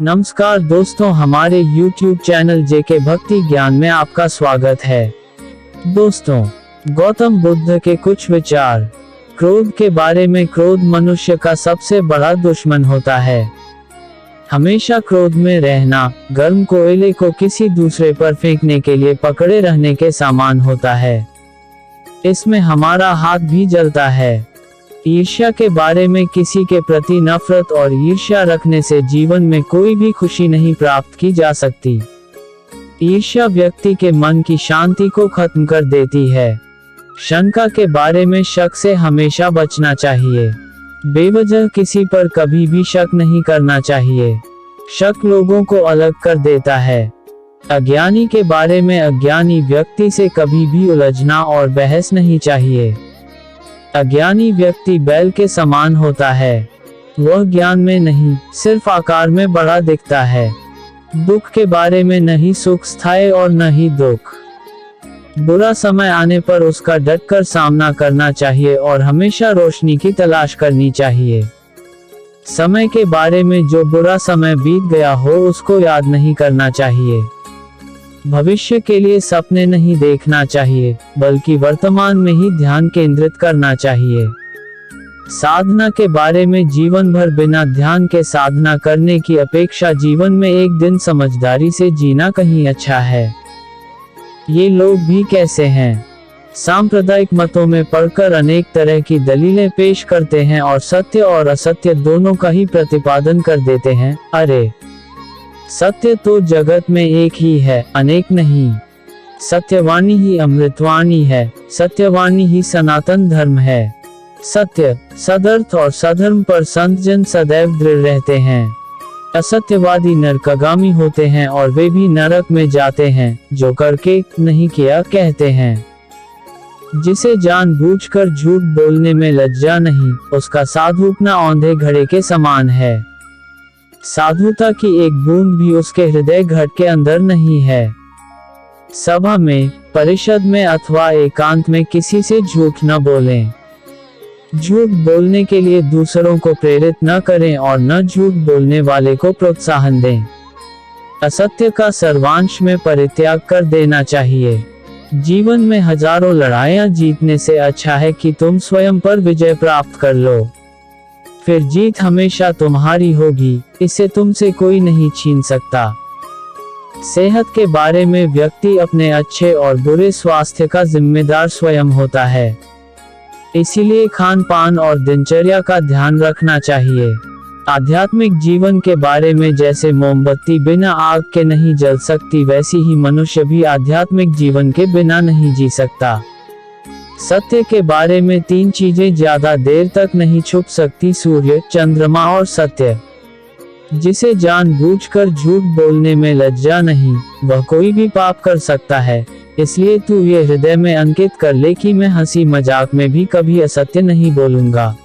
नमस्कार दोस्तों, हमारे YouTube चैनल जेके भक्ति ज्ञान में आपका स्वागत है। दोस्तों, गौतम बुद्ध के कुछ विचार क्रोध के बारे में। क्रोध मनुष्य का सबसे बड़ा दुश्मन होता है। हमेशा क्रोध में रहना गर्म कोयले को किसी दूसरे पर फेंकने के लिए पकड़े रहने के समान होता है। इसमें हमारा हाथ भी जलता है। ईर्ष्या के बारे में। किसी के प्रति नफरत और ईर्ष्या रखने से जीवन में कोई भी खुशी नहीं प्राप्त की जा सकती। ईर्ष्या व्यक्ति के मन की शांति को खत्म कर देती है। शंका के बारे में। शक से हमेशा बचना चाहिए। बेवजह किसी पर कभी भी शक नहीं करना चाहिए। शक लोगों को अलग कर देता है। अज्ञानी के बारे में। अज्ञानी व्यक्ति से कभी भी उलझना और बहस नहीं चाहिए। अज्ञानी व्यक्ति बैल के समान होता है। वह ज्ञान में नहीं, सिर्फ आकार में बड़ा दिखता है। दुख के बारे में। नहीं सुख स्थायी और न ही दुख। बुरा समय आने पर उसका डटकर सामना करना चाहिए और हमेशा रोशनी की तलाश करनी चाहिए। समय के बारे में। जो बुरा समय बीत गया हो उसको याद नहीं करना चाहिए। भविष्य के लिए सपने नहीं देखना चाहिए, बल्कि वर्तमान में ही ध्यान केंद्रित करना चाहिए। साधना के बारे में। जीवन भर बिना ध्यान के साधना करने की अपेक्षा जीवन में एक दिन समझदारी से जीना कहीं अच्छा है। ये लोग भी कैसे हैं? सांप्रदायिक मतों में पढ़कर अनेक तरह की दलीलें पेश करते हैं और सत्य और असत्य दोनों का ही प्रतिपादन कर देते हैं। अरे, सत्य तो जगत में एक ही है, अनेक नहीं। सत्यवाणी ही अमृतवाणी है। सत्यवाणी ही सनातन धर्म है। सत्य, सदर्थ और सधर्म पर संत जन सदैव दृढ़ रहते हैं। असत्यवादी नरकगामी होते हैं और वे भी नरक में जाते हैं, जो करके नहीं किया कहते हैं। जिसे जानबूझकर झूठ बोलने में लज्जा नहीं, उसका साधुपना औंधे घड़े के समान है। साधुता की एक बूंद भी उसके हृदय घट के अंदर नहीं है। सभा में, परिषद में अथवा एकांत में किसी से झूठ न बोलें। झूठ बोलने के लिए दूसरों को प्रेरित न करें और न झूठ बोलने वाले को प्रोत्साहन दें। असत्य का सर्वांश में परित्याग कर देना चाहिए। जीवन में हजारों लड़ाइयां जीतने से अच्छा है कि तुम स्वयं पर विजय प्राप्त कर लो। फिर जीत हमेशा तुम्हारी होगी, इसे तुमसे कोई नहीं छीन सकता। सेहत के बारे में। व्यक्ति अपने अच्छे और बुरे स्वास्थ्य का जिम्मेदार स्वयं होता है। इसीलिए खान पान और दिनचर्या का ध्यान रखना चाहिए। आध्यात्मिक जीवन के बारे में। जैसे मोमबत्ती बिना आग के नहीं जल सकती, वैसी ही मनुष्य भी आध्यात्मिक जीवन के बिना नहीं जी सकता। सत्य के बारे में। 3 चीजें ज्यादा देर तक नहीं छुप सकती, सूर्य, चंद्रमा और सत्य। जिसे जानबूझकर झूठ बोलने में लज्जा नहीं, वह कोई भी पाप कर सकता है। इसलिए तू ये हृदय में अंकित कर ले कि मैं हंसी मजाक में भी कभी असत्य नहीं बोलूंगा।